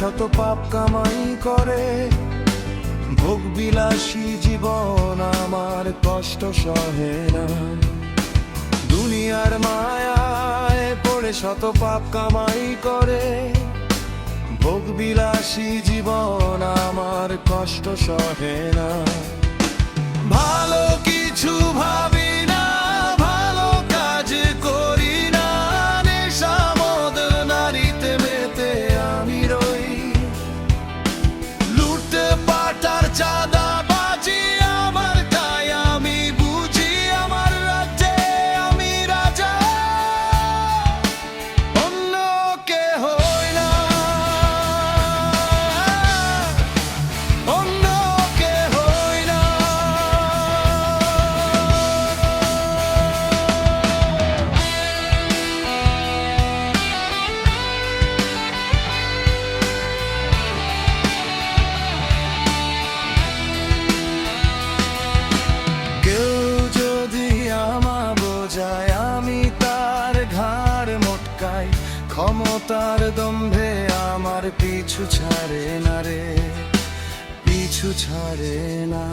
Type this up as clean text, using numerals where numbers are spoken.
শত পাপ কামাই করে। ভোগ বিলাসী জীবন আমার কষ্ট সহে না। দুনিয়ার মায়ায় পড়ে শত পাপ কামাই করে। ভোগ বিলাসী জীবন আমার কষ্ট সহে না। ভালো কিছু ভাবি না, ভালো কাজ করি না, নেশা মদ নারীতে মেতে আমি রই। লুটে পাটার চাঁদা বাজি আমার গায়ে আমি বুঝি, আমার রাজ্যে আমি রাজা, অন্য কে হই না, অন্য কে হই না। কেউ যদি আমা বোঝায় আমি তার ঘাড় মটকাই, ক্ষমতার দম্ভে আমার পিছু ছাড়ে না রে, পিছু ছাড়ে না।